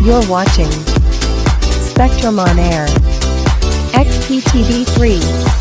You're watching Spectrum on Air. XPTV3.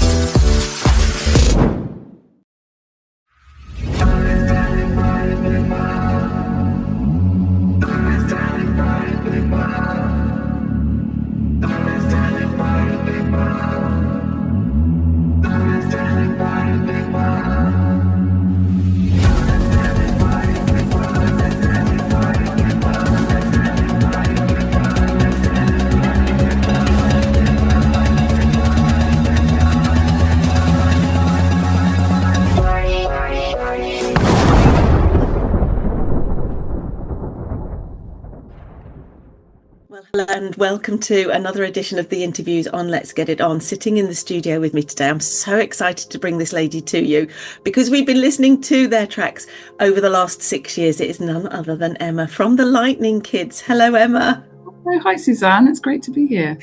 Hello and welcome to another edition of the interviews on Let's Get It On. Sitting in the studio with me today, I'm so excited to bring this lady to you because we've been listening to their tracks over the last 6 years. It is none other than Emma from the Lightning Kids. Hello, Emma. Oh, hi, Suzanne. It's great to be here.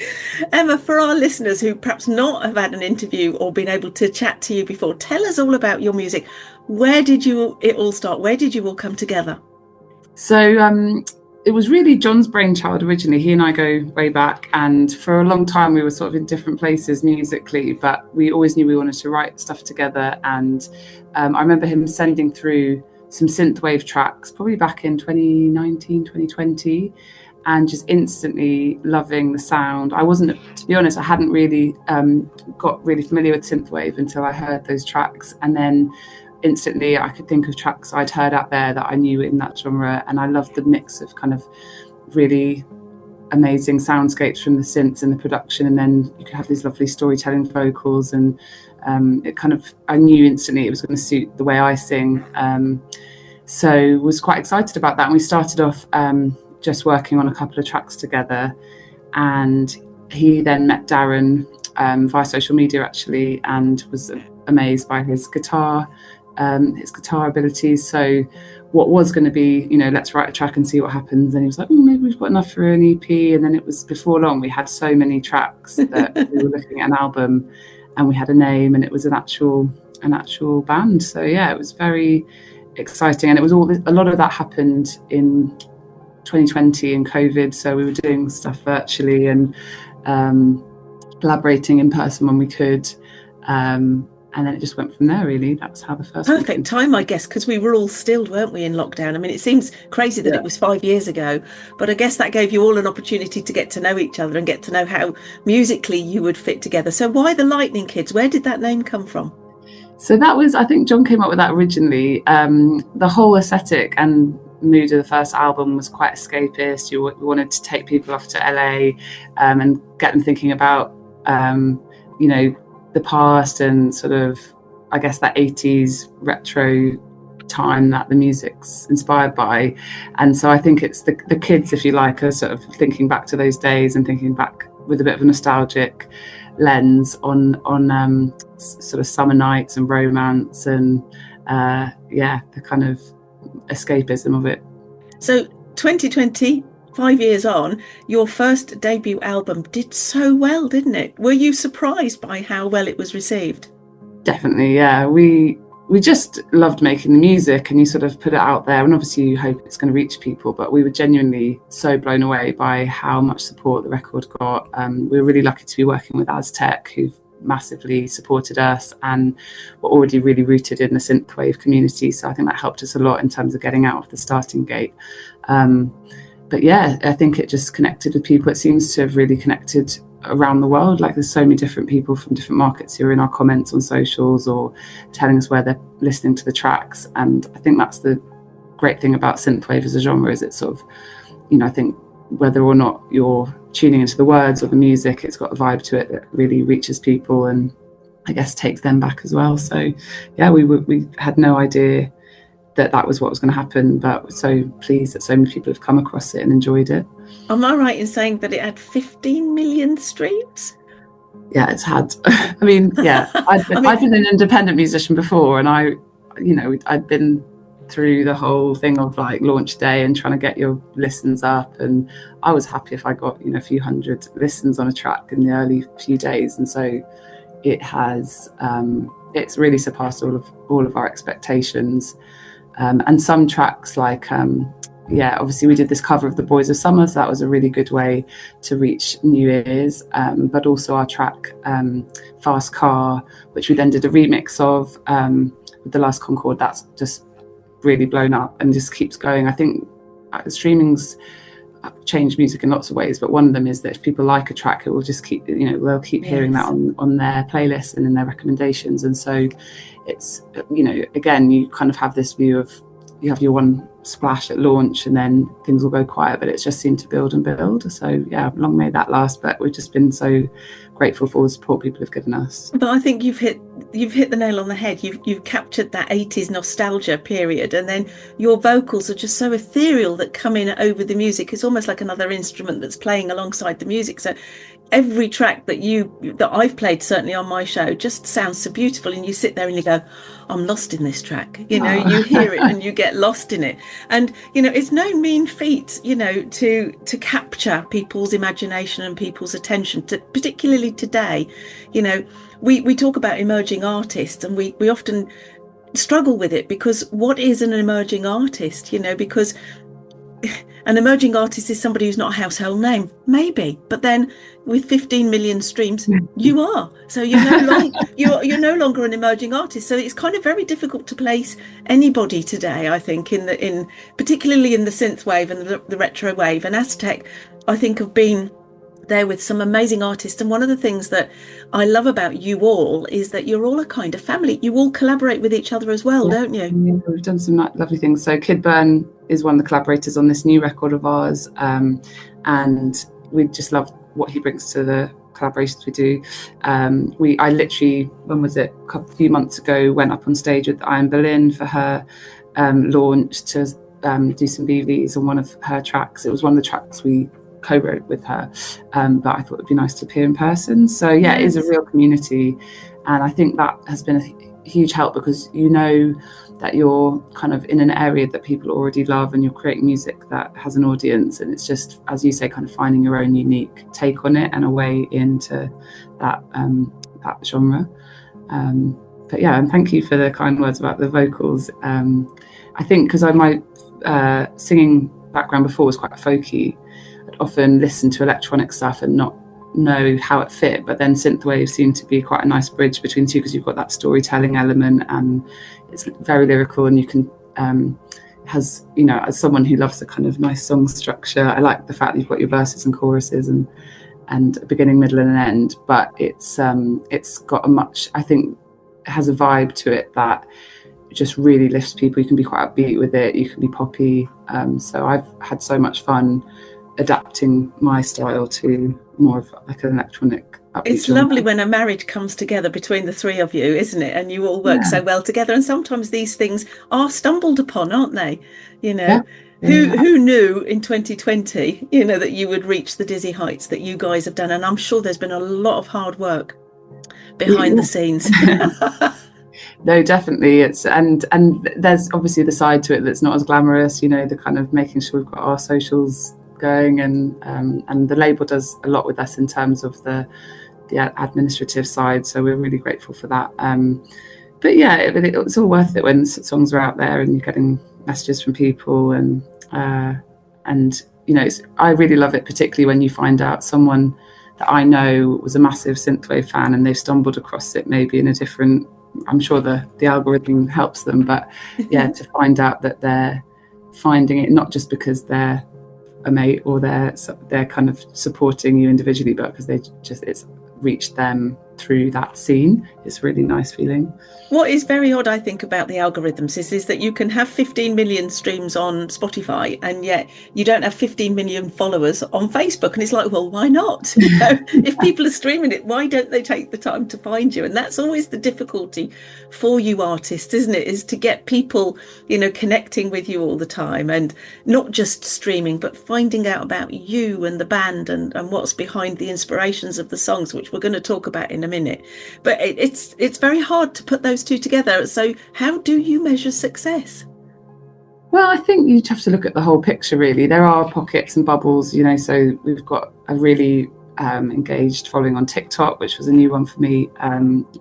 Emma, for our listeners who perhaps not have had an interview or been able to chat to you before, tell us all about your music. Where did it all start? Where did you all come together? So, it was really John's brainchild originally. He and I go way back, and for a long time we were sort of in different places musically, but we always knew we wanted to write stuff together. And I remember him sending through some Synthwave tracks probably back in 2019, 2020, and just instantly loving the sound. I wasn't, to be honest, I hadn't really got really familiar with Synthwave until I heard those tracks, and then instantly I could think of tracks I'd heard out there that I knew in that genre, and I loved the mix of kind of really amazing soundscapes from the synths and the production, and then you could have these lovely storytelling vocals, and it kind of, I knew instantly it was going to suit the way I sing, so was quite excited about that. And we started off just working on a couple of tracks together, and he then met Darren via social media actually, and was amazed by his guitar abilities. So what was going to be, let's write a track and see what happens, and he was like, maybe we've got enough for an EP. And then it was, before long, we had so many tracks that we were looking at an album, and we had a name, and it was an actual band. So yeah, it was very exciting, and it was a lot of that happened in 2020 in COVID, so we were doing stuff virtually and collaborating in person when we could, and then it just went from there, really. That's how the first perfect time, I guess, because we were all stilled, weren't we, in lockdown? I mean, it seems crazy that It was 5 years ago, but I guess that gave you all an opportunity to get to know each other and get to know how musically you would fit together. So why the Lightning Kids? Where did that name come from? So that was, I think John came up with that originally. The whole aesthetic and mood of the first album was quite escapist. We wanted to take people off to LA and get them thinking about the past and sort of, I guess, that 80s retro time that the music's inspired by. And so I think it's the kids, if you like, are sort of thinking back to those days and thinking back with a bit of a nostalgic lens on sort of summer nights and romance and the kind of escapism of it. So 2020, 5 years on, your first debut album did so well, didn't it? Were you surprised by how well it was received? Definitely, yeah. We just loved making the music, and you sort of put it out there, and obviously you hope it's going to reach people, but we were genuinely so blown away by how much support the record got. We were really lucky to be working with Aztec, who've massively supported us and were already really rooted in the synthwave community, so I think that helped us a lot in terms of getting out of the starting gate. But yeah, I think it just connected with people. It seems to have really connected around the world. Like, there's so many different people from different markets who are in our comments on socials or telling us where they're listening to the tracks. And I think that's the great thing about synthwave as a genre, is it's sort of, I think whether or not you're tuning into the words or the music, it's got a vibe to it that really reaches people and I guess takes them back as well. So yeah, we had no idea that was what was going to happen, but we're so pleased that so many people have come across it and enjoyed it. Am I right in saying that it had 15 million streams? Yeah, it's had. I mean, yeah, I've been an independent musician before, and I'd been through the whole thing of like launch day and trying to get your listens up, and I was happy if I got a few hundred listens on a track in the early few days, and so it has it's really surpassed all of our expectations. And some tracks like yeah, obviously we did this cover of The Boys of Summer, so that was a really good way to reach new ears. But also our track Fast Car, which we then did a remix of with The Last Concorde, that's just really blown up and just keeps going. I think streaming's changed music in lots of ways, but one of them is that if people like a track, it will just keep, they'll keep hearing that on their playlists and in their recommendations. And so it's, again, you kind of have this view of, you have your one splash at launch and then things will go quiet, but it's just seemed to build and build. So yeah, long may that last, but we've just been so grateful for all the support people have given us. But I think you've hit the nail on the head. You've captured that 80s nostalgia period, and then your vocals are just so ethereal that come in over the music. It's almost like another instrument that's playing alongside the music. So every track that I've played, certainly on my show, just sounds so beautiful, and you sit there and you go, I'm lost in this track. You hear it and you get lost in it. And it's no mean feat, to capture people's imagination and people's attention, particularly today. We talk about emerging artists, and we often struggle with it, because what is an emerging artist? Because an emerging artist is somebody who's not a household name, maybe, but then with 15 million streams, you are. So you're no longer an emerging artist. So it's kind of very difficult to place anybody today, I think, particularly in the synthwave and the retro wave. And Aztec, I think, have been there with some amazing artists. And one of the things that I love about you all is that you're all a kind of family. You all collaborate with each other as well, don't you? Yeah, we've done some lovely things. So Kid Burn is one of the collaborators on this new record of ours, and we just love what he brings to the collaborations we do. I literally, when was it, a few months ago, went up on stage with Ian Berlin for her launch to do some BVs on one of her tracks. It was one of the tracks we co-wrote with her, but I thought it'd be nice to appear in person. So yeah, It is a real community, and I think that has been a huge help, because that you're kind of in an area that people already love, and you're creating music that has an audience, and it's just, as you say, kind of finding your own unique take on it and a way into that genre. But yeah, and thank you for the kind words about the vocals. I think because my singing background before was quite folky, I'd often listen to electronic stuff and not know how it fit, but then synthwave seemed to be quite a nice bridge between the two, because you've got that storytelling element and it's very lyrical, and you can as someone who loves a kind of nice song structure, I like the fact that you've got your verses and choruses and a beginning, middle and an end, but it's got I think it has a vibe to it that just really lifts people. You can be quite upbeat with it, you can be poppy, so I've had so much fun adapting my style to more of like an electronic upbeat It's genre. lovely when a marriage comes together between the three of you, isn't it? And you all work so well together, and sometimes these things are stumbled upon, aren't they? Who knew in 2020 that you would reach the dizzy heights that you guys have done? And I'm sure there's been a lot of hard work behind the scenes. No, definitely. And there's obviously the side to it that's not as glamorous, the kind of making sure we've got our socials going, and the label does a lot with us in terms of the administrative side, so we're really grateful for that. But yeah, it's all worth it when songs are out there and you're getting messages from people, and I really love it, particularly when you find out someone that I know was a massive synthwave fan and they've stumbled across it maybe in a different, I'm sure the algorithm helps them, but yeah, to find out that they're finding it not just because they're a mate or they're kind of supporting you individually, but because it's reached them through that scene. It's a really nice feeling. What is very odd, I think, about the algorithms is that you can have 15 million streams on Spotify, and yet you don't have 15 million followers on Facebook. And it's like, well, why not? If people are streaming it, why don't they take the time to find you? And that's always the difficulty for you artists, isn't it? Is to get people, connecting with you all the time, and not just streaming, but finding out about you and the band and what's behind the inspirations of the songs, which we're going to talk about in a minute. But it's very hard to put those two together. So how do you measure success? Well, I think you have to look at the whole picture, really. There are pockets and bubbles, so we've got a really engaged following on TikTok, which was a new one for me,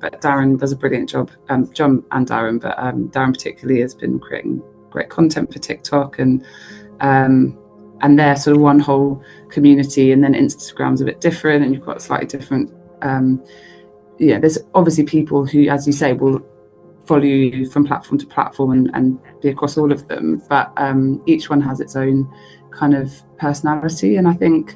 but Darren does a brilliant job, John and Darren, but Darren particularly has been creating great content for TikTok, and and they're sort of one whole community, and then Instagram's a bit different, and you've got slightly different. There's obviously people who, as you say, will follow you from platform to platform and be across all of them, but each one has its own kind of personality, and I think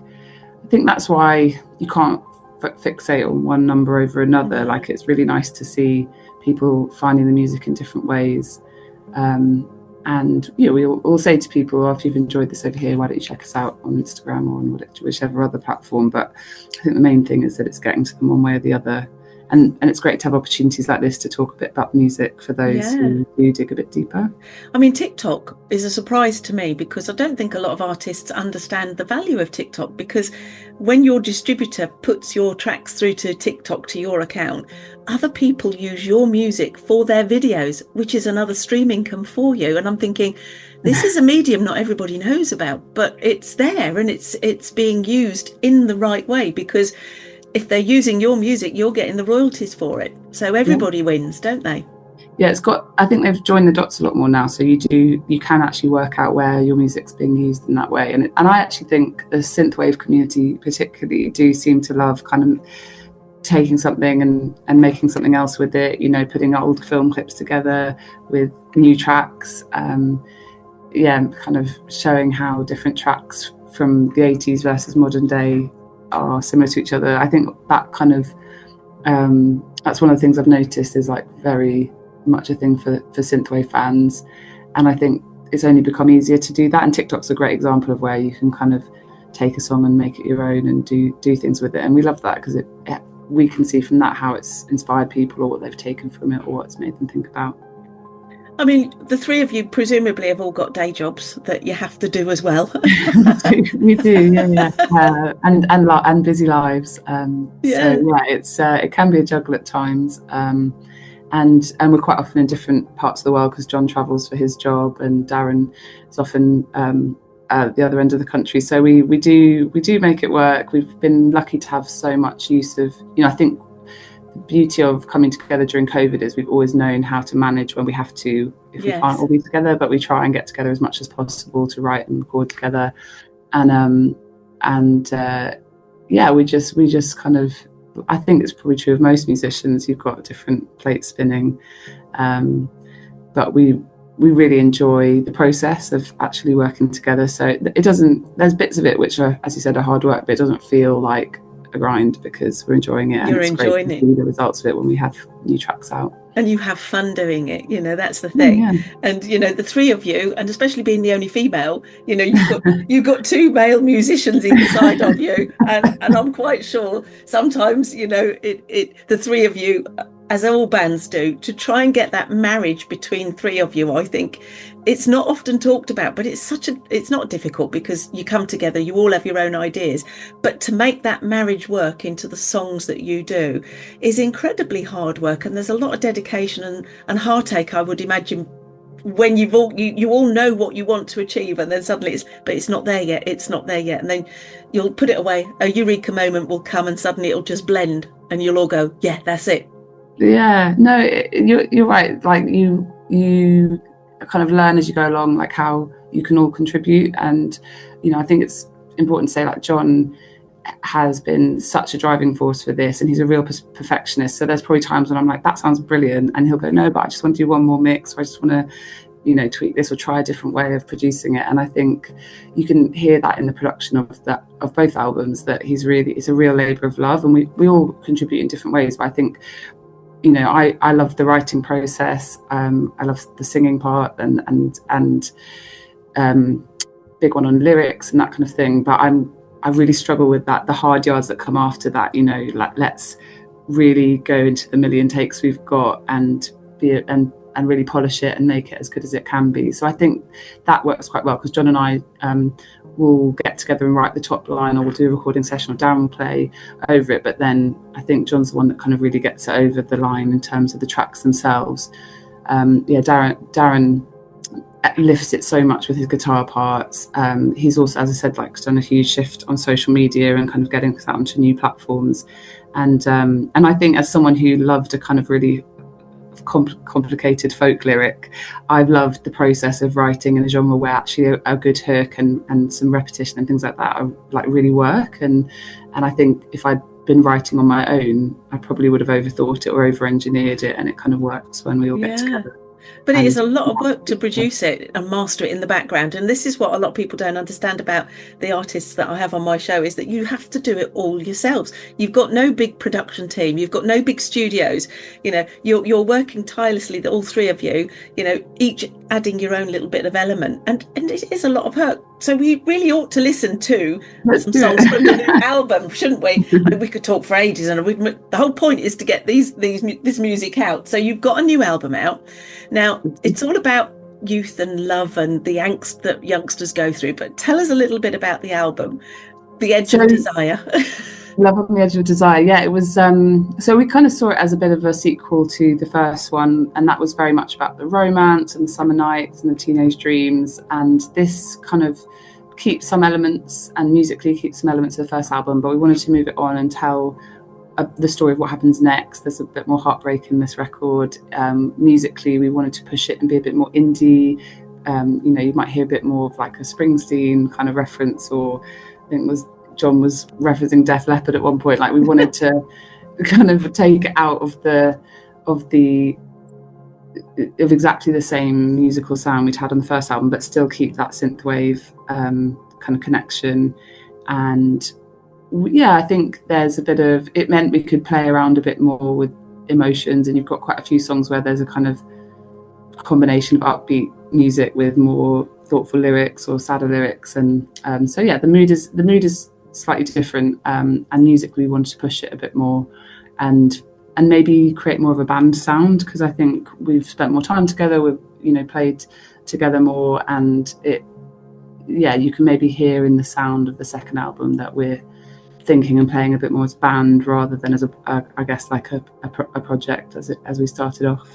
that's why you can't fixate on one number over another. Like, it's really nice to see people finding the music in different ways, and we'll say to people, after you've enjoyed this over here, why don't you check us out on Instagram or on whichever other platform. But I think the main thing is that it's getting to them one way or the other. And it's great to have opportunities like this to talk a bit about music for those who do dig a bit deeper. I mean, TikTok is a surprise to me, because I don't think a lot of artists understand the value of TikTok, because when your distributor puts your tracks through to TikTok, to your account, other people use your music for their videos, which is another stream income for you. And I'm thinking, this is a medium not everybody knows about, but it's there, and it's being used in the right way, because if they're using your music, you're getting the royalties for it. So everybody wins, don't they? Yeah, I think they've joined the dots a lot more now. So you can actually work out where your music's being used in that way. And I actually think the Synthwave community particularly do seem to love kind of taking something and making something else with it, putting old film clips together with new tracks. Kind of showing how different tracks from the 80s versus modern day are similar to each other. I think that kind of that's one of the things I've noticed is like very much a thing for Synthwave fans, and I think it's only become easier to do that, and TikTok's a great example of where you can kind of take a song and make it your own and do things with it, and we love that because we can see from that how it's inspired people or what they've taken from it or what it's made them think about. I mean, the three of you presumably have all got day jobs that you have to do as well. We do, and busy lives. So it can be a juggle at times, and we're quite often in different parts of the world because John travels for his job, and Darren is often at the other end of the country. So we do make it work. We've been lucky to have so much use of, I think. The beauty of coming together during COVID is we've always known how to manage when we have to, if we can't all be together, but we try and get together as much as possible to write and record together. And we just kind of, I think it's probably true of most musicians, you've got different plates spinning, but we really enjoy the process of actually working together. So there's bits of it which are, as you said, are hard work, but it doesn't feel like a grind because we're enjoying it. You're and it's enjoying great it. To see the results of it when we have new tracks out. And you have fun doing it, that's the thing. Yeah. And the three of you, and especially being the only female, you've got two male musicians either side of you, and I'm quite sure sometimes the three of you, as all bands do, to try and get that marriage between three of you, I think it's not often talked about, but it's not difficult because you come together, you all have your own ideas, but to make that marriage work into the songs that you do is incredibly hard work, and there's a lot of dedication and heartache, I would imagine, when you all know what you want to achieve, and then suddenly it's not there yet, and then you'll put it away, a eureka moment will come, and suddenly it'll just blend, and you'll all go, yeah, that's it. Yeah, no, you're right. Like you kind of learn as you go along, like how you can all contribute. And, I think it's important to say, like, John has been such a driving force for this, and he's a real perfectionist. So there's probably times when I'm like, that sounds brilliant. And he'll go, no, but I just want to do one more mix. Or I just want to, tweak this or try a different way of producing it. And I think you can hear that in the production of both albums, that it's a real labour of love, and we all contribute in different ways. But I think, I love the writing process. I love the singing part and big one on lyrics and that kind of thing. But I really struggle with that, the hard yards that come after that. Like, let's really go into the million takes we've got and really polish it and make it as good as it can be. So I think that works quite well because John and I will get together and write the top line, or we'll do a recording session, or Darren will play over it. But then I think John's the one that kind of really gets it over the line in terms of the tracks themselves. Darren lifts it so much with his guitar parts. He's also, as I said, like, done a huge shift on social media and kind of getting us out onto new platforms. And I think as someone who loved a kind of really complicated folk lyric. I've loved the process of writing in a genre where actually a good hook and some repetition and things like that are like really work. And I think if I'd been writing on my own, I probably would have overthought it or over-engineered it, and it kind of works when we all get together. But it is a lot of work to produce it and master it in the background. And this is what a lot of people don't understand about the artists that I have on my show, is that you have to do it all yourselves. You've got no big production team. You've got no big studios. You know, you're working tirelessly, all three of you, you know, each adding your own little bit of element. And it is a lot of work. So we really ought to listen to some songs from the new album, shouldn't we? I mean, we could talk for ages, and the whole point is to get this music out. So you've got a new album out. Now, it's all about youth and love and the angst that youngsters go through. But tell us a little bit about the album, The Edge of Desire. Love on the Edge of Desire. Yeah, it was. So we kind of saw it as a bit of a sequel to the first one, and that was very much about the romance and the summer nights and the teenage dreams. And this kind of keeps some elements, and musically keeps some elements of the first album, but we wanted to move it on and tell the story of what happens next. There's a bit more heartbreak in this record. Musically, we wanted to push it and be a bit more indie. You know, you might hear a bit more of like a Springsteen kind of reference, or I think John was referencing Def Leppard at one point. Like, we wanted to kind of take it out of exactly the same musical sound we'd had on the first album, but still keep that synthwave kind of connection. And yeah, I think there's a bit of, it meant we could play around a bit more with emotions, and you've got quite a few songs where there's a kind of combination of upbeat music with more thoughtful lyrics or sadder lyrics. And so yeah, the mood is slightly different, and musically we wanted to push it a bit more and maybe create more of a band sound, because I think we've spent more time together, we've, you know, played together more, and you can maybe hear in the sound of the second album that we're thinking and playing a bit more as a band rather than as I guess like a project as we started off.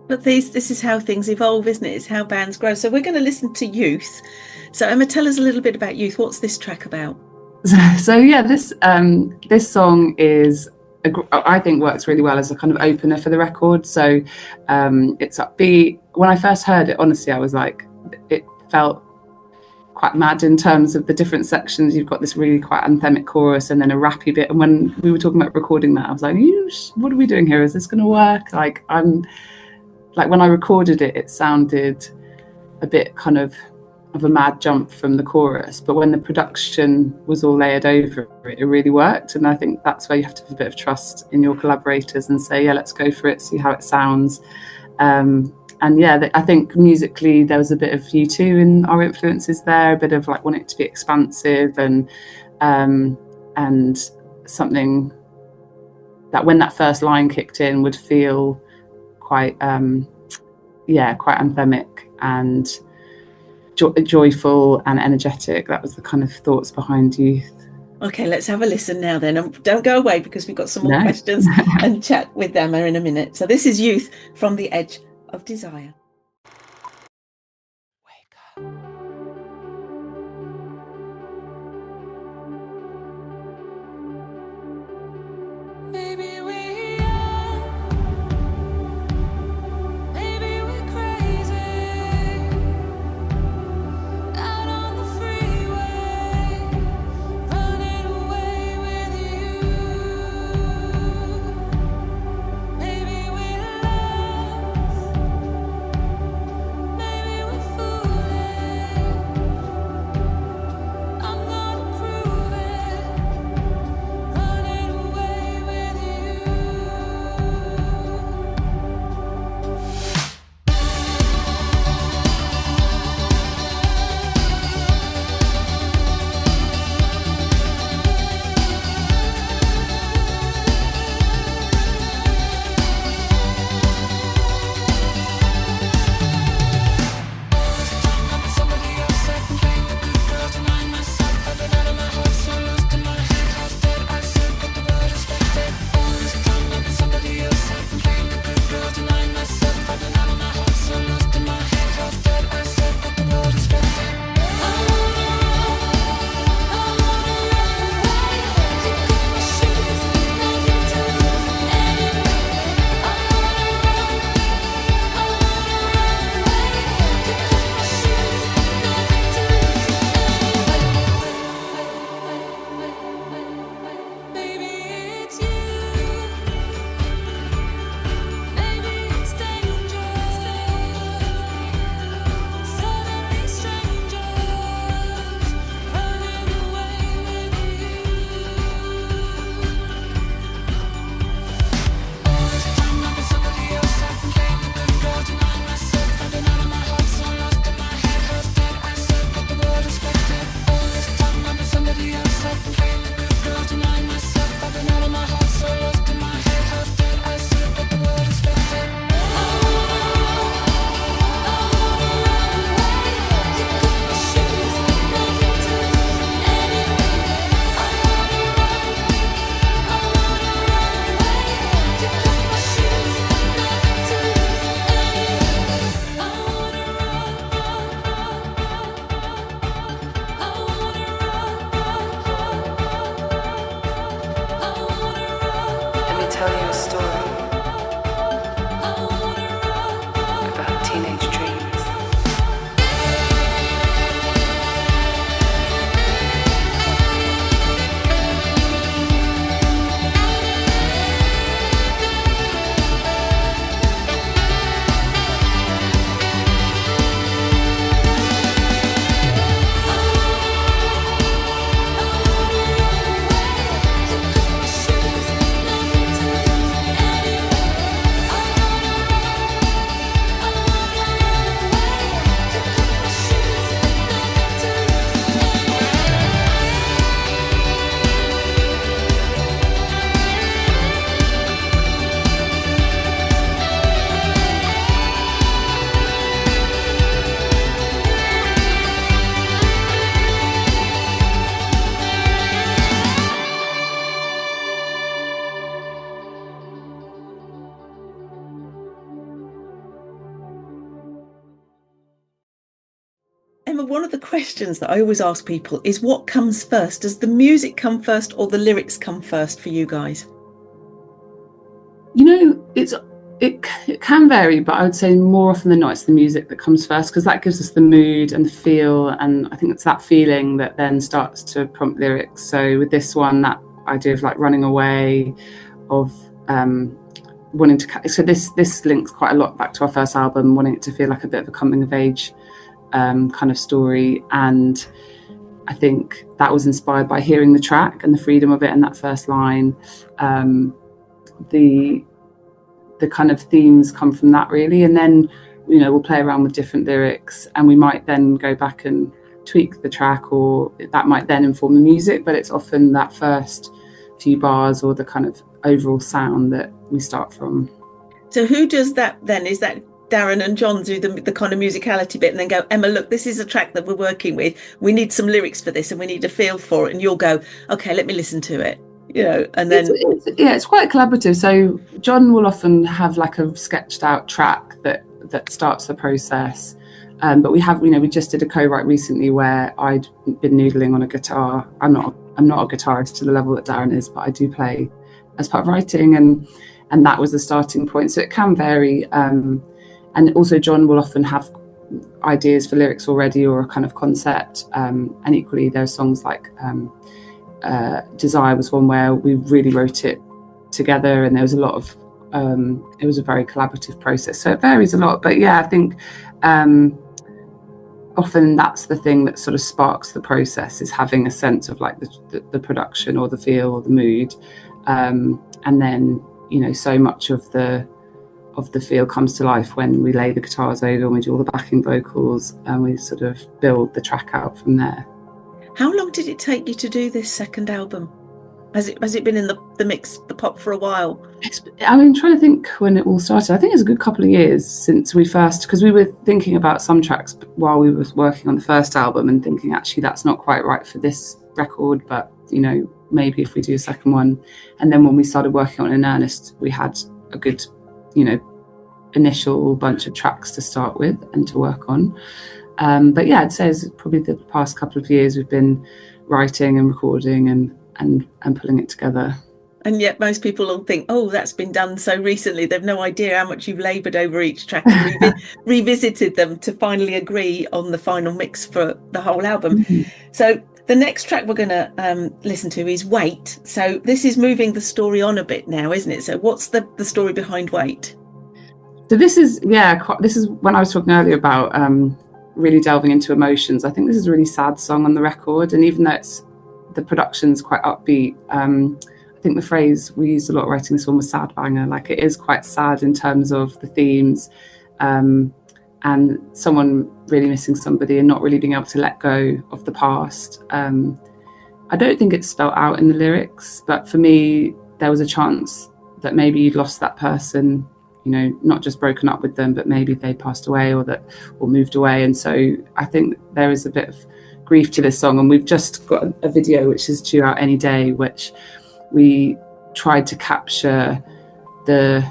But this is how things evolve, isn't it? It's how bands grow. So we're going to listen to Youth. So Emma, tell us a little bit about Youth. What's this track about? So yeah, this song is, I think, works really well as a kind of opener for the record. So it's upbeat. When I first heard it, honestly, I was like, it felt quite mad in terms of the different sections. You've got this really quite anthemic chorus and then a rappy bit. And when we were talking about recording that, I was like, what are we doing here? Is this going to work? Like, when I recorded it, it sounded a bit kind of a mad jump from the chorus, but when the production was all layered over it, it really worked. And I think that's where you have to have a bit of trust in your collaborators and say, yeah, let's go for it, see how it sounds. And yeah, I think musically there was a bit of U2 in our influences there, a bit of like wanting it to be expansive and something that when that first line kicked in would feel quite quite anthemic and joyful and energetic. That was the kind of thoughts behind Youth. Okay, let's have a listen now then. And don't go away, because we've got some more questions and chat with Emma in a minute. So this is Youth from The Edge of Desire. Wake up. Maybe we are, maybe we're crazy, out on the freeway, running away with you. Maybe we're lost, one of the questions that I always ask people is, what comes first? Does the music come first or the lyrics come first for you guys? You know, it can vary, but I would say more often than not, it's the music that comes first, because that gives us the mood and the feel, and I think it's that feeling that then starts to prompt lyrics. So with this one, that idea of like running away, of wanting to, so this links quite a lot back to our first album, wanting it to feel like a bit of a coming of age kind of story. And I think that was inspired by hearing the track and the freedom of it and that first line. The kind of themes come from that, really, and then, you know, we'll play around with different lyrics, and we might then go back and tweak the track, or that might then inform the music, but it's often that first few bars or the kind of overall sound that we start from. So who does that then? Is that Darren and John do the kind of musicality bit and then go, Emma, look, this is a track that we're working with, we need some lyrics for this and we need a feel for it, and you'll go, okay, let me listen to it, you know, and then it's quite collaborative. So John will often have like a sketched out track that starts the process, but we just did a co-write recently where I'd been noodling on a guitar. I'm not a guitarist to the level that Darren is, but I do play as part of writing, and that was the starting point. So it can vary, and also John will often have ideas for lyrics already, or a kind of concept, and equally there's songs like Desire was one where we really wrote it together, and there was a lot of it was a very collaborative process, so it varies a lot. But yeah, I think often that's the thing that sort of sparks the process, is having a sense of like the production or the feel or the mood, and then, you know, so much of the feel comes to life when we lay the guitars over and we do all the backing vocals, and we sort of build the track out from there. How long did it take you to do this second album? Has it been in the mix, the pot, for a while? I'm trying to think when it all started. I think it's a good couple of years since we first, because we were thinking about some tracks while we were working on the first album and thinking, actually, that's not quite right for this record, but, you know, maybe if we do a second one. And then when we started working on it in earnest, we had a good, you know, initial bunch of tracks to start with and to work on. But yeah, I'd say it's probably the past couple of years we've been writing and recording and pulling it together. And yet most people will think, oh, that's been done so recently. They've no idea how much you've laboured over each track and revisited them to finally agree on the final mix for the whole album. Mm-hmm. So the next track we're going to listen to is Wait. So this is moving the story on a bit now, isn't it? So what's the story behind Wait? So this is when I was talking earlier about really delving into emotions. I think this is a really sad song on the record, and even though the production's quite upbeat, I think the phrase we used a lot writing this one was sad banger. Like, it is quite sad in terms of the themes, and someone really missing somebody and not really being able to let go of the past. I don't think it's spelt out in the lyrics, but for me, there was a chance that maybe you'd lost that person, you know, not just broken up with them, but maybe they passed away or moved away. And so I think there is a bit of grief to this song, and we've just got a video which is due out any day, which we tried to capture the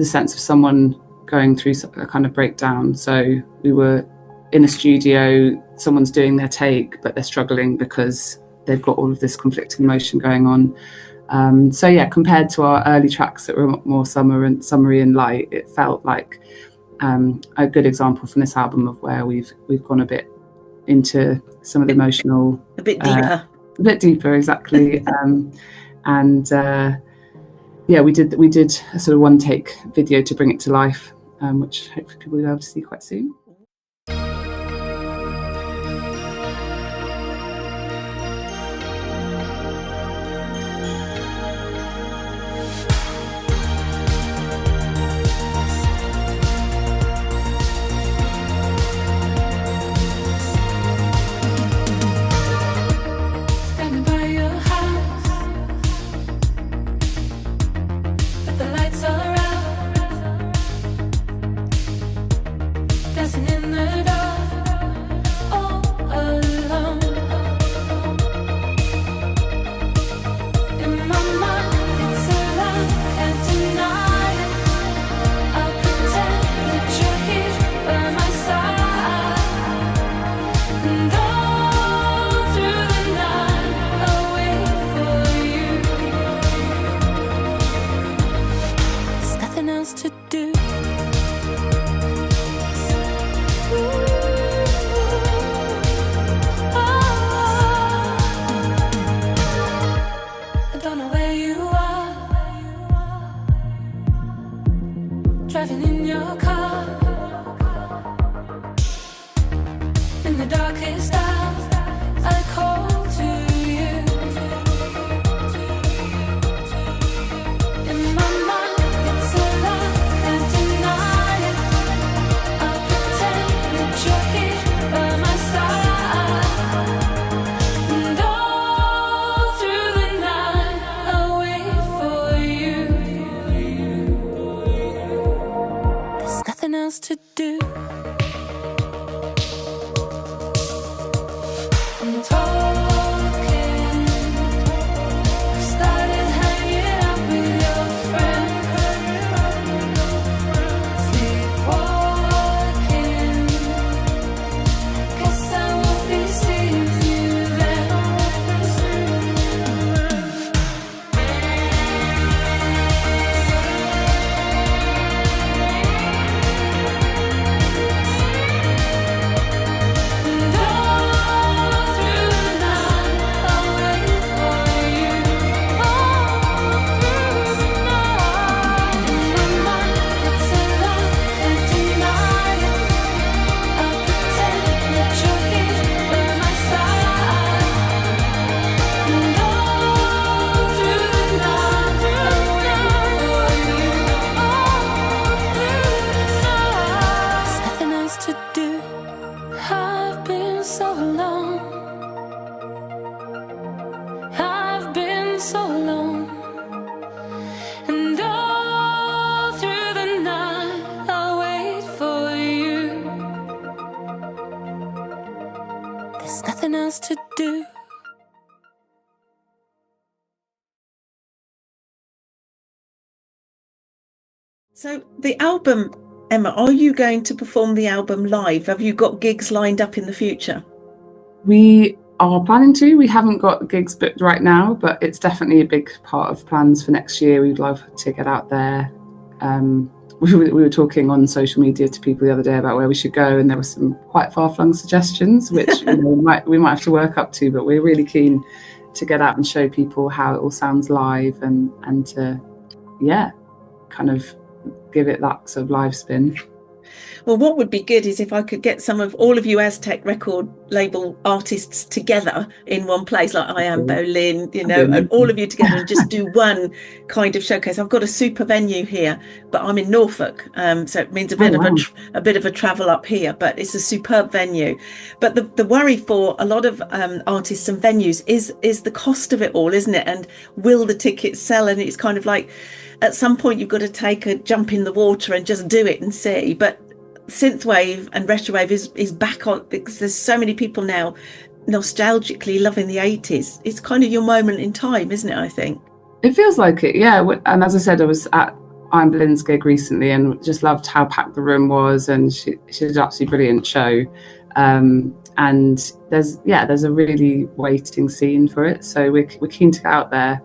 sense of someone going through a kind of breakdown. So we were in a studio, someone's doing their take, but they're struggling because they've got all of this conflicting emotion going on. So yeah, compared to our early tracks that were more summery and light, it felt like a good example from this album of where we've gone a bit into some of the emotional, a bit deeper, exactly. Yeah, we did a sort of one take video to bring it to life, which hopefully people will be able to see quite soon. Standing by your house, but the lights are out. Dancing to do. I'm talking. I started hanging out with your friend. Sleepwalking. Guess I won't be seeing you then. And all through the night, I'll wait for you. All through the night. In my mind, it's a lie, can't deny it. I'll pretend that you're here by my side. And all through the night, I'll wait for you. All through the night. There's nothing else to do. I've been so long. I've been so long. And all through the night, I'll wait for you. There's nothing else to do. So the album, Emma, are you going to perform the album live? Have you got gigs lined up in the future? We are planning to. We haven't got gigs booked right now, but it's definitely a big part of plans for next year. We'd love to get out there. We were talking on social media to people the other day about where we should go, and there were some quite far-flung suggestions, which we might have to work up to. But we're really keen to get out and show people how it all sounds live, and to kind of give it that sort of live spin. Well, what would be good is if I could get some of all of you Aztec record label artists together in one place, like I Am Bolin, and all of you together, and just do one kind of showcase. I've got a super venue here, but I'm in Norfolk, so it means a bit of a travel up here. But it's a superb venue. But the worry for a lot of artists and venues is the cost of it all, isn't it? And will the tickets sell? And it's kind of like, at some point you've got to take a jump in the water and just do it and see. But Synthwave and Retrowave is back on, because there's so many people now nostalgically loving the 80s. It's kind of your moment in time, isn't it, I think? It feels like it, yeah. And as I said, I was at I'm Belin's gig recently and just loved how packed the room was, and she did an absolutely brilliant show. And there's a really waiting scene for it, so we're keen to get out there.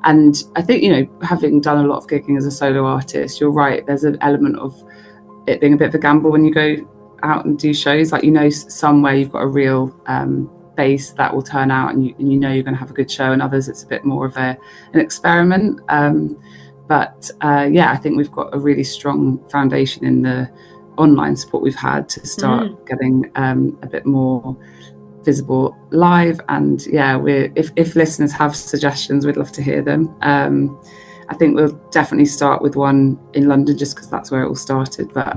And I think, having done a lot of gigging as a solo artist, you're right, there's an element of it being a bit of a gamble when you go out and do shows. Like, somewhere you've got a real base that will turn out, and you're going to have a good show, and others it's a bit more of an experiment. But I think we've got a really strong foundation in the online support we've had to start getting a bit more visible live. And if listeners have suggestions, we'd love to hear them. I think we'll definitely start with one in London, just because that's where it all started. But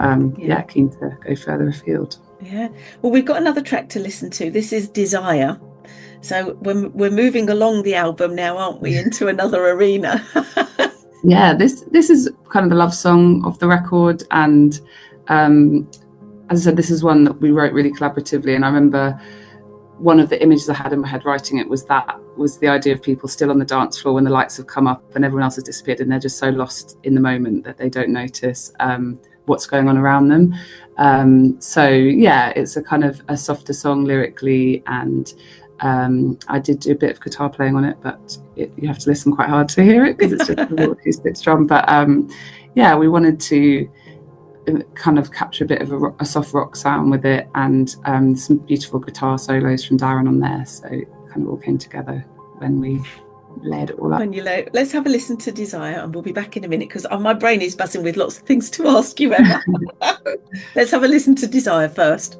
keen to go further afield. Yeah. Well, we've got another track to listen to. This is Desire. So we're moving along the album now, aren't we, into another arena? Yeah, this is kind of the love song of the record. And as I said, this is one that we wrote really collaboratively. And I remember one of the images I had in my head writing it was the idea of people still on the dance floor when the lights have come up and everyone else has disappeared, and they're just so lost in the moment that they don't notice what's going on around them. It's a kind of a softer song lyrically, and I did do a bit of guitar playing on it, but you have to listen quite hard to hear it because it's just a little acoustic drum. But we wanted to kind of capture a bit of a soft rock sound with it, and some beautiful guitar solos from Darren on there. So it kind of all came together when we layered it all up. Let's have a listen to Desire, and we'll be back in a minute, because my brain is buzzing with lots of things to ask you, Emma. Let's have a listen to Desire first.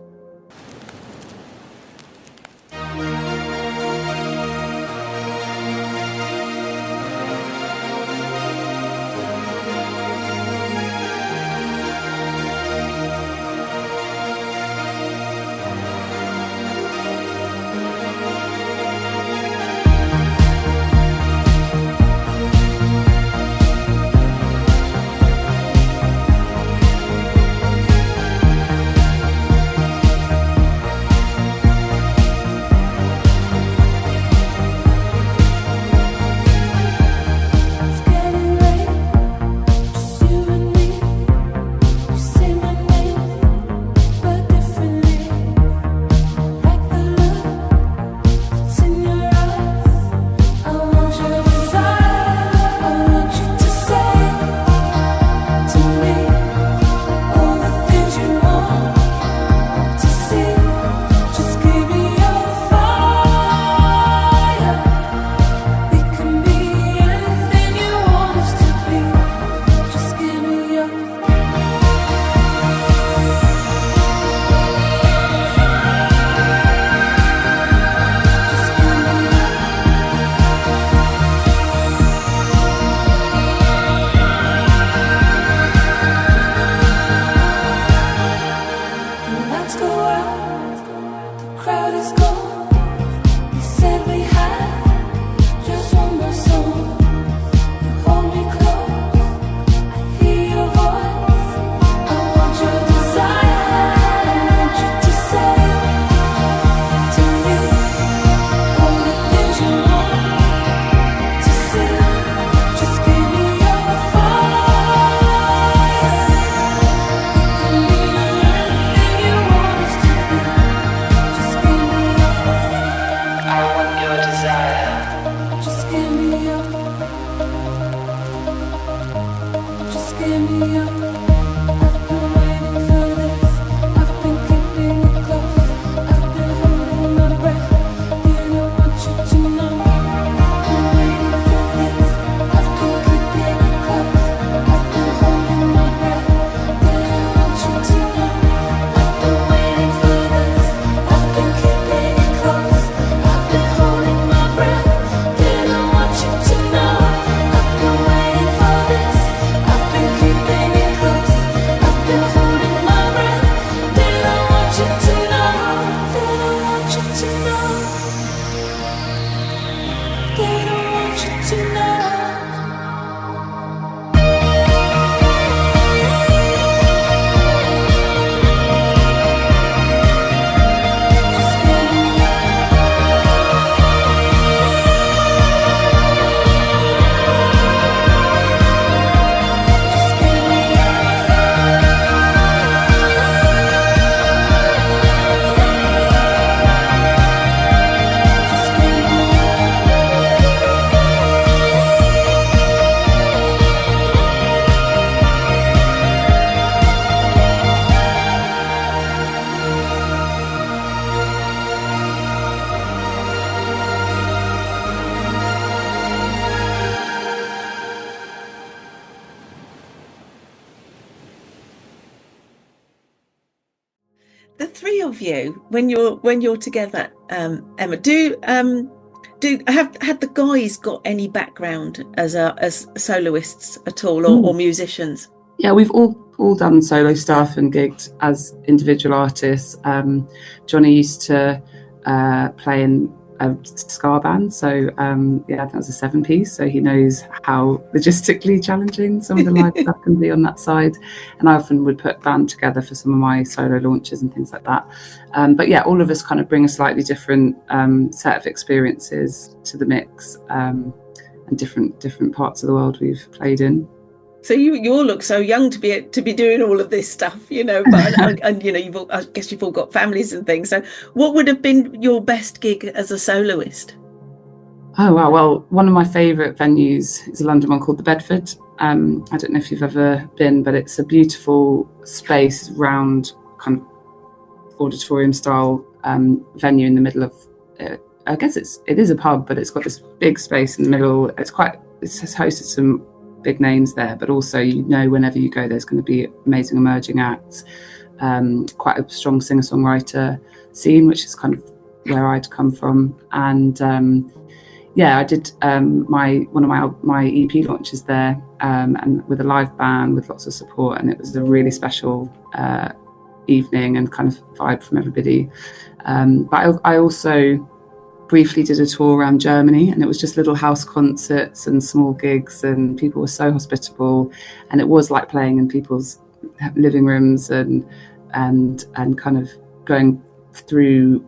of you when you're together, Emma, do had the guys got any background as soloists at all, or musicians? Yeah, we've all done solo stuff and gigged as individual artists. Johnny used to play in a ska band, so yeah, I think that was a 7-piece, so he knows how logistically challenging some of the live stuff can be on that side. And I often would put band together for some of my solo launches and things like that. But yeah, all of us kind of bring a slightly different set of experiences to the mix, and different parts of the world we've played in. So you all look so young to be doing all of this stuff, you know. But and you know, I guess you've all got families and things. So, what would have been your best gig as a soloist? Oh wow! Well, one of my favourite venues is a London one called the Bedford. I don't know if you've ever been, but it's a beautiful space, round kind of auditorium style venue in the middle of. I guess it is a pub, but it's got this big space in the middle. It's hosted some big names there, but also, you know, whenever you go, there's going to be amazing emerging acts, quite a strong singer-songwriter scene, which is kind of where I'd come from. And yeah, I did one of my EP launches there, and with a live band with lots of support, and it was a really special evening and kind of vibe from everybody. But I also briefly did a tour around Germany, and it was just little house concerts and small gigs, and people were so hospitable, and it was like playing in people's living rooms and kind of going through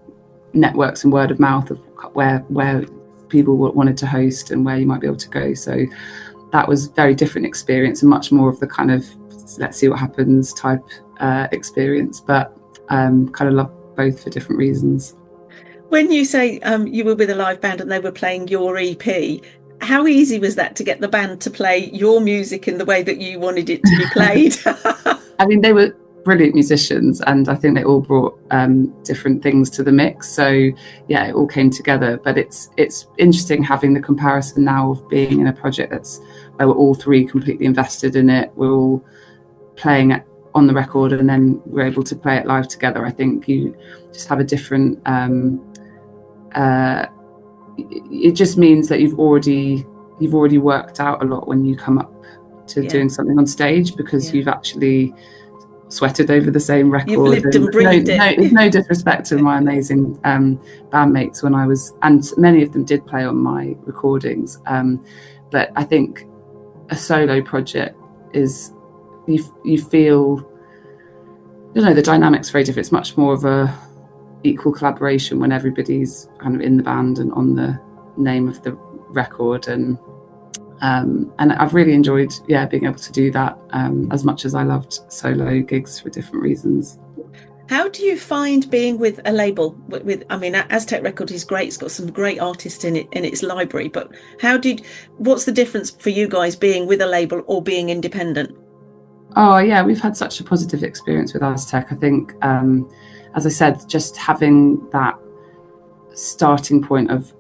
networks and word of mouth of where people wanted to host and where you might be able to go. So that was a very different experience and much more of the kind of let's see what happens type experience, but kind of love both for different reasons. When you say you were with a live band and they were playing your EP, how easy was that to get the band to play your music in the way that you wanted it to be played? I mean, they were brilliant musicians, and I think they all brought different things to the mix. So yeah, it all came together. But it's interesting having the comparison now of being in a project where we're all three completely invested in it. We're all playing it on the record, and then we're able to play it live together. I think you just have a different. It just means that you've already worked out a lot when you come up to doing something on stage, because you've actually sweated over the same record. You've lived and breathed it. No disrespect to my amazing bandmates and many of them did play on my recordings. But I think a solo project is, you feel, you know, the dynamic's very different. It's much more of a equal collaboration when everybody's kind of in the band and on the name of the record, and I've really enjoyed being able to do that, as much as I loved solo gigs for different reasons. How do you find being with a label? I mean, Aztec Records is great. It's got some great artists in its library. But what's the difference for you guys being with a label or being independent? Oh yeah, we've had such a positive experience with Aztec. I think, as I said, just having that starting point of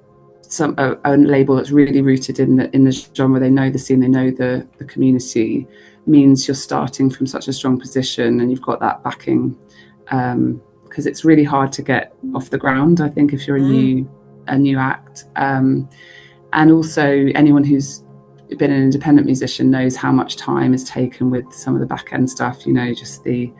a label that's really rooted in the genre, they know the scene, they know the community, means you're starting from such a strong position, and you've got that backing, because it's really hard to get off the ground, I think, if you're a new act, and also anyone who's been an independent musician knows how much time is taken with some of the back end stuff, you know, just the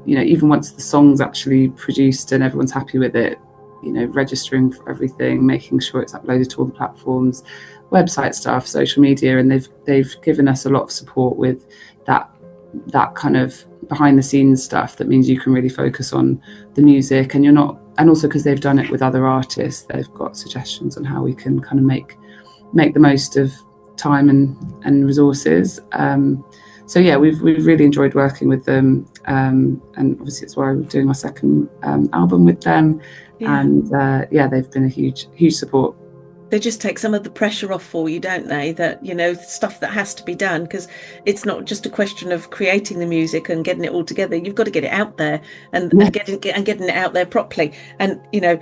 even once the song's actually produced and everyone's happy with it, you know, registering for everything, making sure it's uploaded to all the platforms, website stuff, social media, and they've given us a lot of support with that kind of behind the scenes stuff that means you can really focus on the music, and and also because they've done it with other artists, they've got suggestions on how we can kind of make the most of time and resources. So yeah, we've really enjoyed working with them, and obviously it's why we're doing our second album with them. And they've been a huge support. They just take some of the pressure off for you, don't they? That, you know, stuff that has to be done, because it's not just a question of creating the music and getting it all together. You've got to get it out there and getting it out there properly. And you know,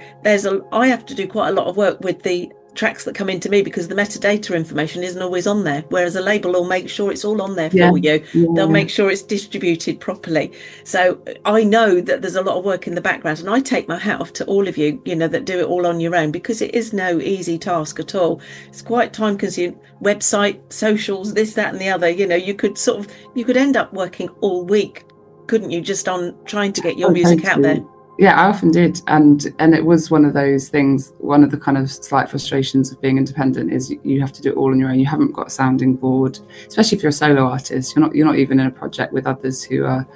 I have to do quite a lot of work with the tracks that come into me, because the metadata information isn't always on there, whereas a label will make sure it's all on there Yeah, for you. yeah. They'll make sure it's distributed properly. So I know that there's a lot of work in the background, and I take my hat off to all of you, that do it all on your own, because it is no easy task at all. It's quite time consuming. Website, socials, this, that and the other. You could end up working all week, couldn't you, just on trying to get your music out there? Yeah, I often did, and it was one of those things. One of the kind of slight frustrations of being independent is you have to do it all on your own. You haven't got a sounding board, especially if you're a solo artist. You're not even in a project with others who are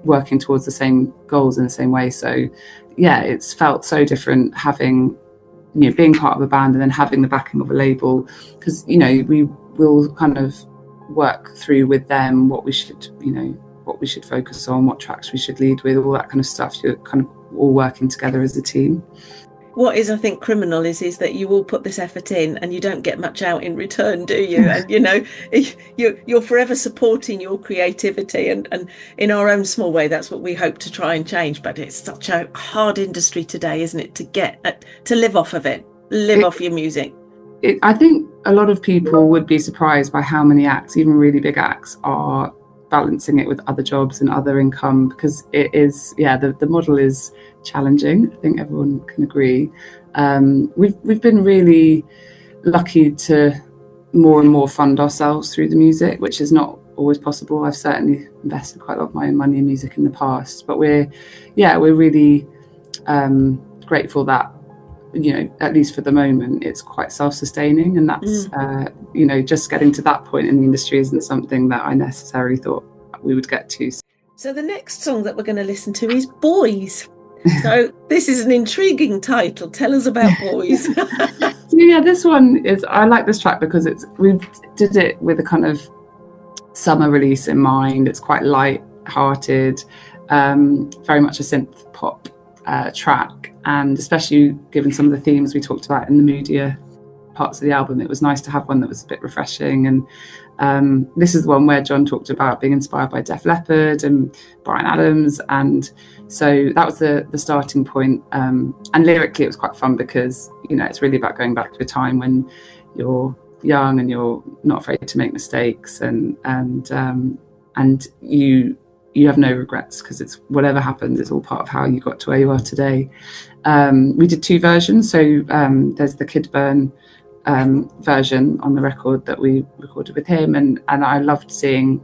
working towards the same goals in the same way. So yeah, it's felt so different having, being part of a band and then having the backing of a label, because we will kind of work through with them what we should focus on, what tracks we should lead with, all that kind of stuff. You're kind of all working together as a team. What is, I think, criminal is that you all put this effort in and you don't get much out in return, do you? And you're forever supporting your creativity, and in our own small way, that's what we hope to try and change. But it's such a hard industry today, isn't it, to live off of it, off your music. I think a lot of people would be surprised by how many acts, even really big acts, are balancing it with other jobs and other income, because it is, the model is challenging. I think everyone can agree. We've been really lucky to more and more fund ourselves through the music, which is not always possible. I've certainly invested quite a lot of my own money in music in the past, but we're really grateful that at least for the moment, it's quite self-sustaining, and that's just getting to that point in the industry isn't something that I necessarily thought we would get to. So the next song that we're going to listen to is Boys. So this is an intriguing title. Tell us about Boys. So yeah, this one is, I like this track because we did it with a kind of summer release in mind. It's quite light-hearted, very much a synth pop track, and especially given some of the themes we talked about in the moodier parts of the album, it was nice to have one that was a bit refreshing. And this is the one where John talked about being inspired by Def Leppard and Bryan Adams, and so that was the starting point. And lyrically it was quite fun because it's really about going back to a time when you're young and you're not afraid to make mistakes, and you have no regrets, because it's whatever happens, it's all part of how you got to where you are today. We did two versions. So there's the Kid Burn version on the record that we recorded with him, and I loved seeing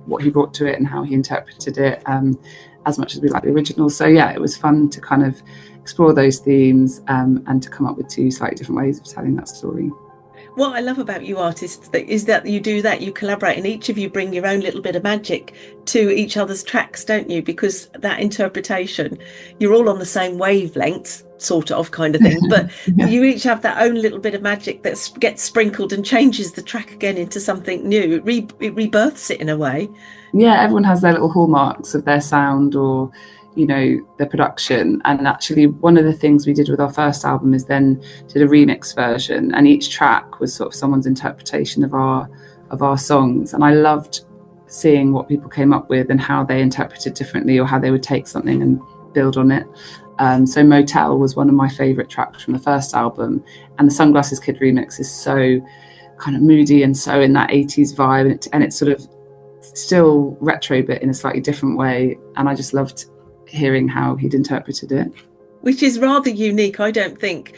what he brought to it and how he interpreted it, as much as we like the original. So yeah, it was fun to kind of explore those themes and to come up with two slightly different ways of telling that story. What I love about you artists is that you do that, you collaborate, and each of you bring your own little bit of magic to each other's tracks, don't you? Because that interpretation, you're all on the same wavelengths, sort of, kind of thing, but you each have that own little bit of magic that gets sprinkled and changes the track again into something new. It rebirths it in a way. Yeah, everyone has their little hallmarks of their sound or their production. And actually one of the things we did with our first album is then did a remix version, and each track was sort of someone's interpretation of our songs. And I loved seeing what people came up with and how they interpreted differently, or how they would take something and build on it. So Motel was one of my favorite tracks from the first album, and the Sunglasses Kid remix is so kind of moody and so in that 80s vibe, and it's sort of still retro but in a slightly different way, and I just loved hearing how he'd interpreted it, which is rather unique. I don't think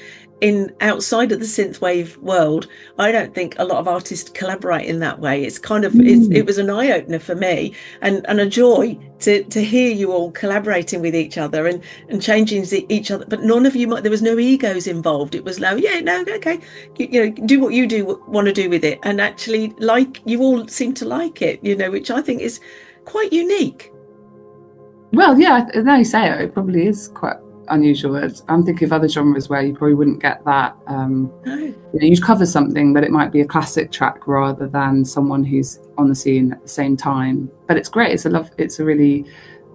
outside of the synthwave world, I don't think a lot of artists collaborate in that way. It's kind of it was an eye-opener for me, and a joy to hear you all collaborating with each other and changing each other, but none of you there was no egos involved. It was like, okay, do what you want to do with it, and actually you all seem to like it, which I think is quite unique. Well, yeah, now you say it probably is quite unusual. I'm thinking of other genres where you probably wouldn't get that. You'd cover something, but it might be a classic track rather than someone who's on the scene at the same time. But it's great. It's a really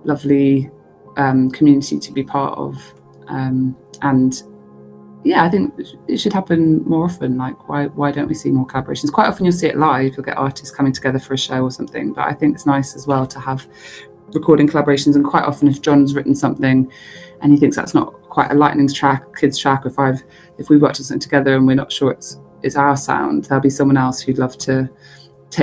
lovely community to be part of. And yeah, I think it should happen more often. Like, why don't we see more collaborations? Quite often you'll see it live. You'll get artists coming together for a show or something. But I think it's nice as well to have recording collaborations, and quite often if John's written something and he thinks that's not quite a Lightning's track, kids track, if we worked on something together and we're not sure it's our sound, there'll be someone else who'd love to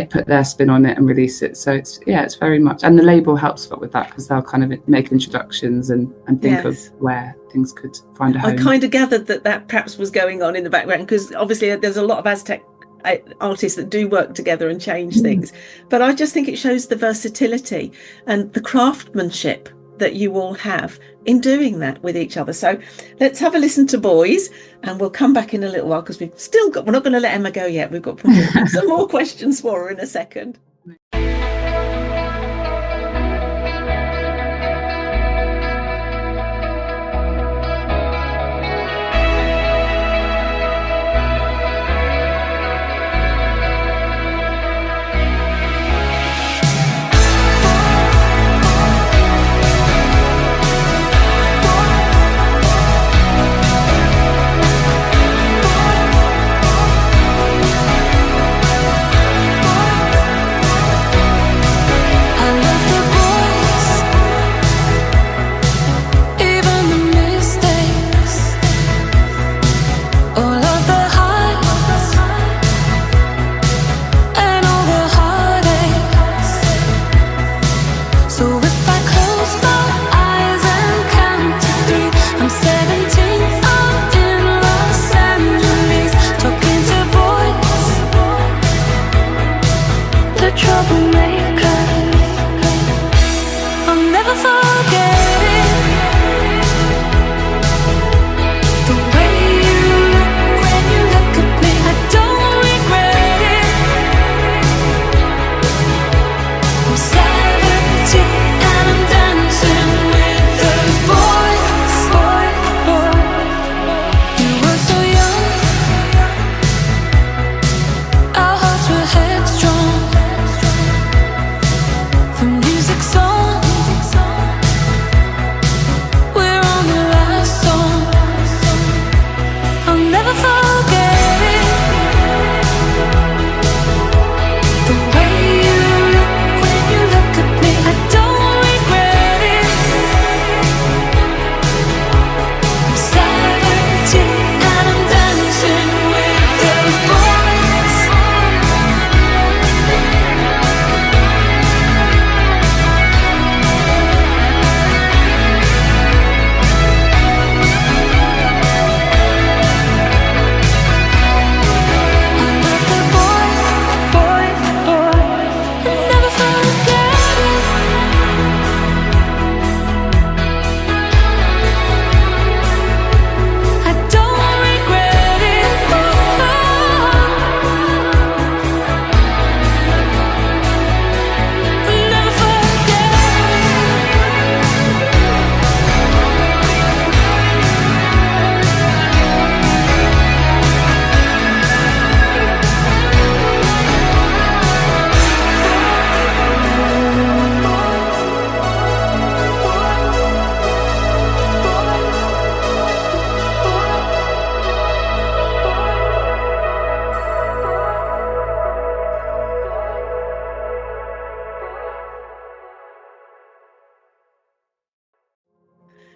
put their spin on it and release it. So it's very much, and the label helps a lot with that, because they'll kind of make introductions and think of where things could find a home. I kind of gathered that perhaps was going on in the background, because obviously there's a lot of Aztec artists that do work together and change things, but I just think it shows the versatility and the craftsmanship that you all have in doing that with each other. So let's have a listen to Boys, and we'll come back in a little while, because we're not going to let Emma go yet. We've got some more questions for her in a second.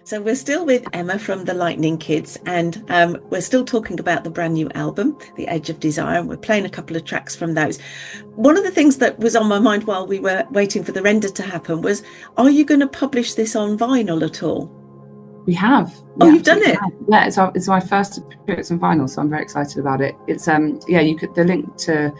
So we're still with Emma from the Lightning Kids, and we're still talking about the brand new album, The Edge of Desire, and we're playing a couple of tracks from those. One of the things that was on my mind while we were waiting for the render to happen was, are you going to publish this on vinyl at all? We have. Oh, you've done it? Yeah, it's my first appearance on vinyl, so I'm very excited about it. It's the link to,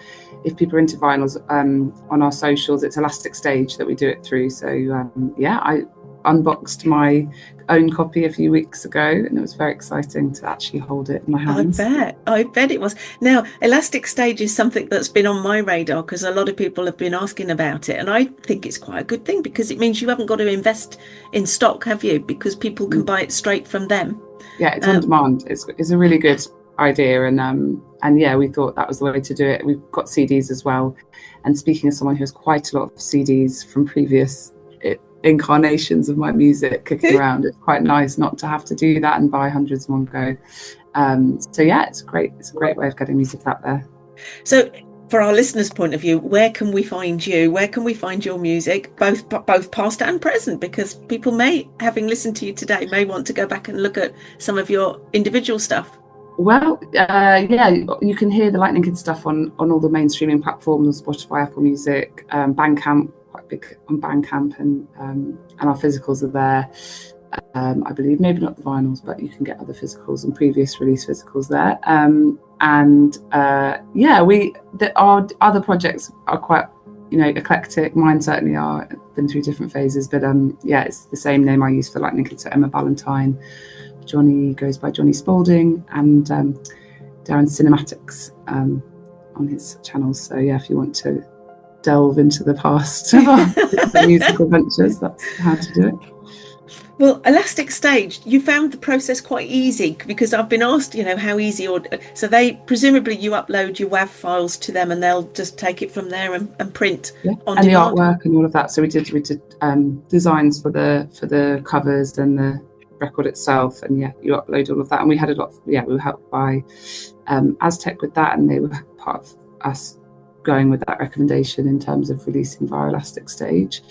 if people are into vinyls, on our socials, it's Elastic Stage that we do it through. So I unboxed my own copy a few weeks ago, and it was very exciting to actually hold it in my hands. I bet it was. Now, Elastic Stage is something that's been on my radar, because a lot of people have been asking about it, and I think it's quite a good thing, because it means you haven't got to invest in stock, have you? Because people can buy it straight from them. Yeah, it's on demand. It's a really good idea, and yeah, we thought that was the way to do it. We've got CDs as well, and speaking as someone who has quite a lot of CDs from previous incarnations of my music kicking around, it's quite nice not to have to do that and buy hundreds in one go. So yeah, it's a great way of getting music out there. So for our listeners' point of view, where can we find you? Where can we find your music, both past and present? Because people may, having listened to you today, may want to go back and look at some of your individual stuff. Well, yeah, you can hear the Lightning Kid stuff on all the main streaming platforms, Spotify, Apple Music, Bandcamp, quite big on Bandcamp, and our physicals are there. I believe, maybe not the vinyls, but you can get other physicals and previous release physicals there. Our other projects are quite, eclectic. Mine certainly are. Been through different phases, but it's the same name I use for Lightning Kid, so Emma Ballantyne. Johnny goes by Johnny Spalding, and Darren Cinematics on his channels. So yeah, if you want to delve into the past of our musical ventures, that's how to do it. Well, Elastic Stage, you found the process quite easy, because I've been asked, how easy, so they presumably you upload your WAV files to them and they'll just take it from there and print on and demand. The artwork and all of that. So we did designs for the covers and the record itself, and you upload all of that. And we had a lot. We were helped by Aztec with that, and they were part of us going with that recommendation in terms of releasing via Elastic Stage.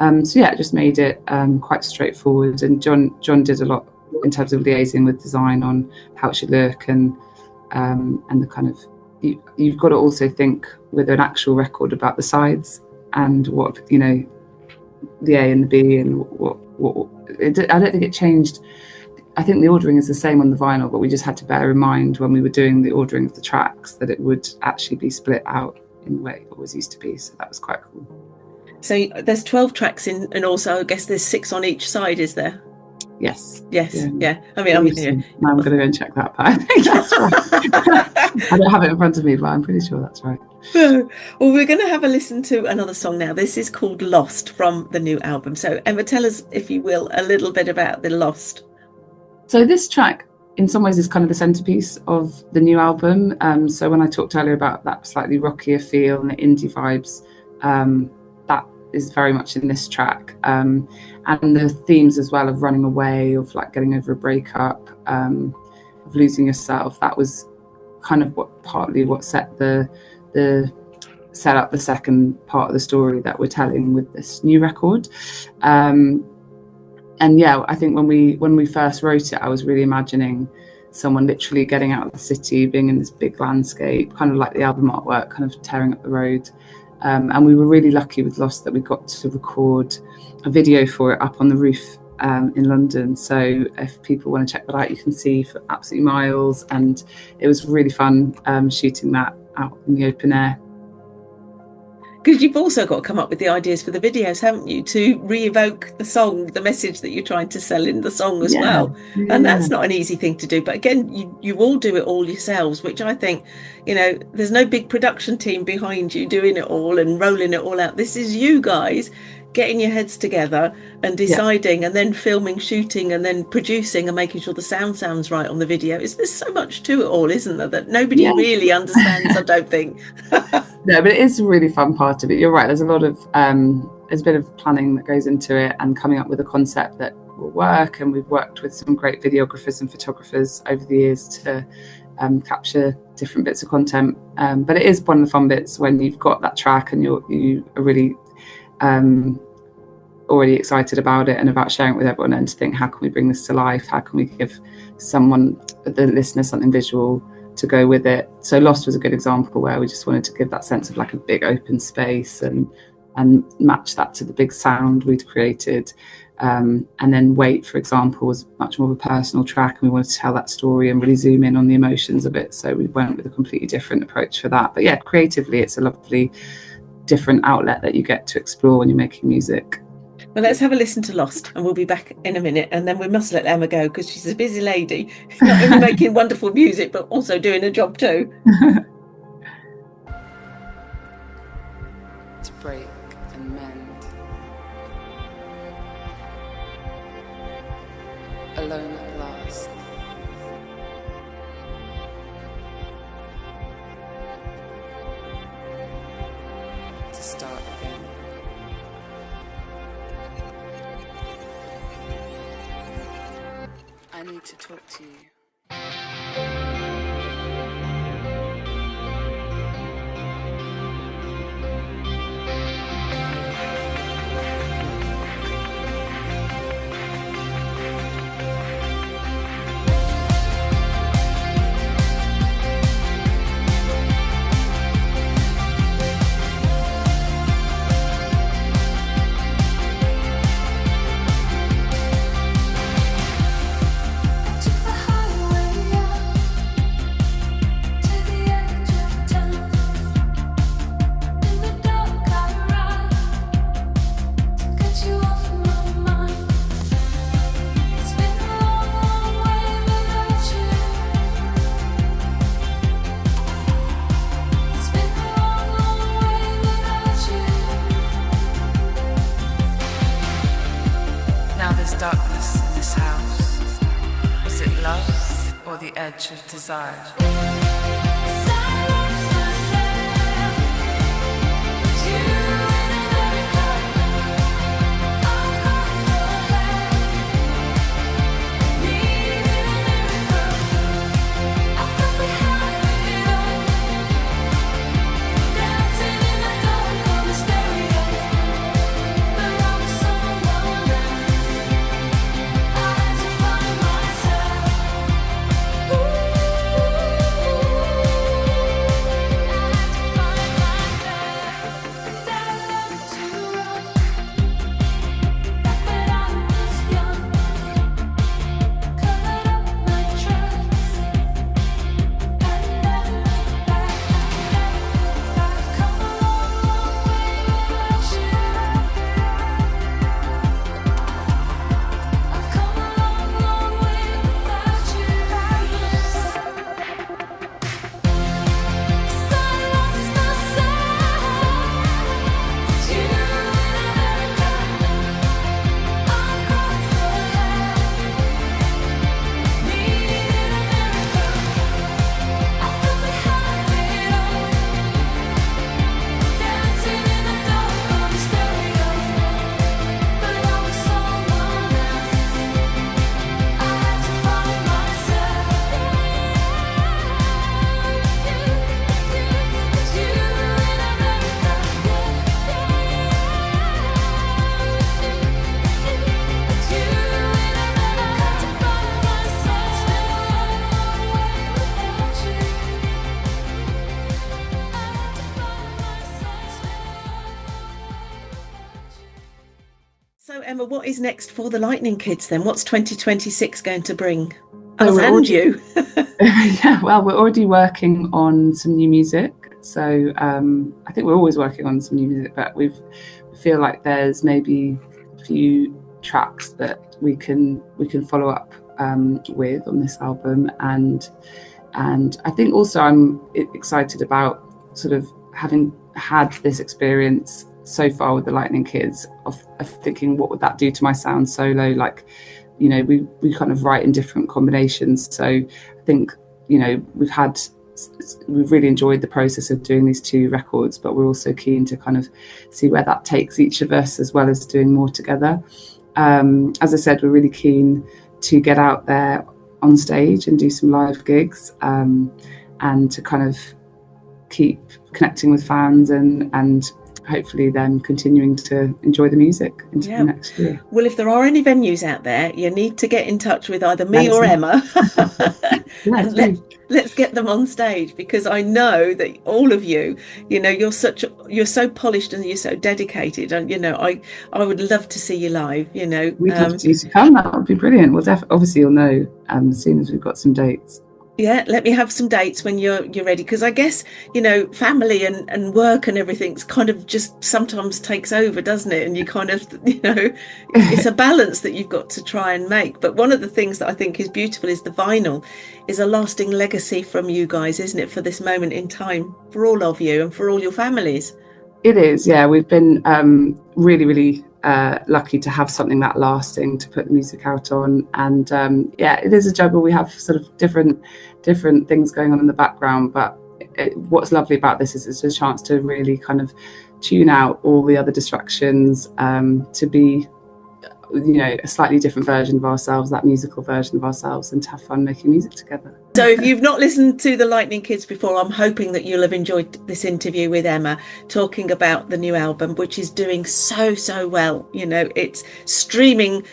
It just made it quite straightforward, and John did a lot in terms of liaising with design on how it should look, and the kind of you've got to also think with an actual record about the sides and what the A and the B and what I don't think it changed. I think the ordering is the same on the vinyl, but we just had to bear in mind when we were doing the ordering of the tracks that it would actually be split out in the way it always used to be. So that was quite cool. So there's 12 tracks in, and also I guess there's 6 on each side, is there? Yes. Yeah. I mean, now I'm going to go and check that, but I think that's right. I don't have it in front of me, but I'm pretty sure that's right. Well, we're going to have a listen to another song now. This is called Lost from the new album. So Emma, tell us, if you will, a little bit about the Lost. So this track, in some ways, is kind of the centerpiece of the new album. So when I talked earlier about that slightly rockier feel and the indie vibes, that is very much in this track. And the themes as well of running away, of like getting over a breakup, of losing yourself. That was kind of what set up the second part of the story that we're telling with this new record. I think when we first wrote it, I was really imagining someone literally getting out of the city, being in this big landscape, kind of like the album artwork, kind of tearing up the road. And we were really lucky with Lost that we got to record a video for it up on the roof in London. So if people want to check that out, you can see for absolutely miles. And it was really fun shooting that out in the open air. Because you've also got to come up with the ideas for the videos, haven't you, to re-evoke the song, the message that you're trying to sell in the song as well. And that's not an easy thing to do. But again, you all do it all yourselves, which I think, there's no big production team behind you doing it all and rolling it all out. This is you guys getting your heads together and deciding and then filming, shooting, and then producing and making sure the sound sounds right on the video. There's so much to it all, isn't there, that nobody really understands, I don't think. No, but it is a really fun part of it. You're right. There's a lot of there's a bit of planning that goes into it and coming up with a concept that will work. And we've worked with some great videographers and photographers over the years to capture different bits of content. But it is one of the fun bits when you've got that track and you are really already excited about it and about sharing it with everyone, and to think, how can we bring this to life? How can we give someone, the listener, something visual to go with it? So Lost was a good example where we just wanted to give that sense of like a big open space and match that to the big sound we'd created. And then Wait, for example, was much more of a personal track, and we wanted to tell that story and really zoom in on the emotions of it. So we went with a completely different approach for that. But yeah, creatively, it's a lovely different outlet that you get to explore when you're making music. Well, let's have a listen to Lost, and we'll be back in a minute. And then we must let Emma go, because she's a busy lady, not only making wonderful music, but also doing a job too. To break and mend, alone at last. To start again. I need to talk to you. edge of desire. So Emma, what is next for the Lightning Kids then? What's 2026 going to bring Well, us we're and already- you? Yeah, well, we're already working on some new music. So I think we're always working on some new music, but we feel like there's maybe a few tracks that we can follow up with on this album, and I think also I'm excited about sort of having had this experience so far with the Lightning Kids of thinking, what would that do to my sound solo? Like, you know, we kind of write in different combinations. So I think, you know, we've really enjoyed the process of doing these two records, but we're also keen to kind of see where that takes each of us, as well as doing more together. As I said, we're really keen to get out there on stage and do some live gigs, and to kind of keep connecting with fans and hopefully then continuing to enjoy the music into the next year. Well, if there are any venues out there, you need to get in touch with either me or Emma. And let's get them on stage, because I know that all of you, you know, you're so polished and you're so dedicated, and you know, I would love to see you live. You know, we'd love you to come. That would be brilliant. We'll obviously you'll know as soon as we've got some dates. Yeah, let me have some dates when you're ready, because I guess, you know, family and work and everything's kind of just sometimes takes over, doesn't it? And you kind of, you know, it's a balance that you've got to try and make. But one of the things that I think is beautiful is the vinyl is a lasting legacy from you guys, isn't it, for this moment in time, for all of you and for all your families? It is, yeah. We've been really, really lucky to have something that lasting to put the music out on, and yeah, it is a juggle. We have sort of different things going on in the background, but what's lovely about this is it's a chance to really kind of tune out all the other distractions, to be, you know, a slightly different version of ourselves, that musical version of ourselves, and to have fun making music together. So if you've not listened to the Lightning Kids before, I'm hoping that you'll have enjoyed this interview with Emma talking about the new album, which is doing so well. You know, it's streaming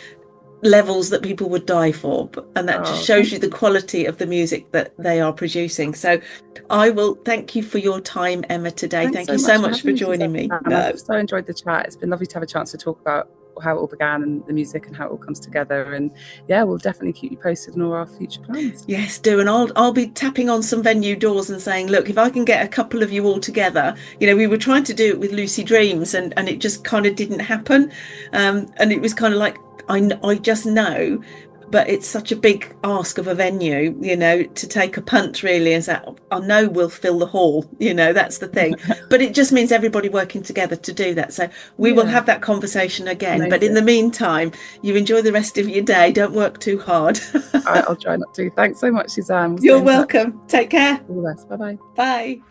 levels that people would die for, and that just shows you the quality of the music that they are producing. So I will thank you for your time, Emma, today. Thank you so much for joining me. I've so enjoyed the chat. It's been lovely to have a chance to talk about how it all began and the music and how it all comes together, and yeah, we'll definitely keep you posted on all our future plans. Yes, do. And I'll be tapping on some venue doors and saying, look, if I can get a couple of you all together. You know, we were trying to do it with Lucy Dreams, and it just kind of didn't happen, and it was kind of like, I just know but it's such a big ask of a venue, you know, to take a punt really and say, I know we'll fill the hall, you know, that's the thing. But it just means everybody working together to do that. So we will have that conversation again. Amazing. But in the meantime, you enjoy the rest of your day. Don't work too hard. I'll try not to. Thanks so much, Suzanne. We'll You're stay in touch. welcome. Take care. All the best. Bye-bye. Bye.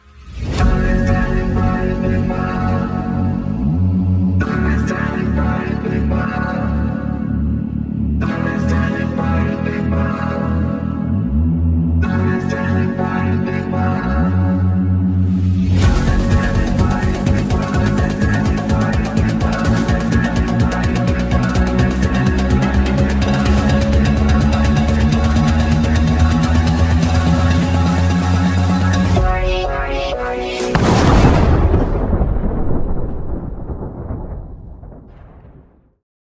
Standing by the bar.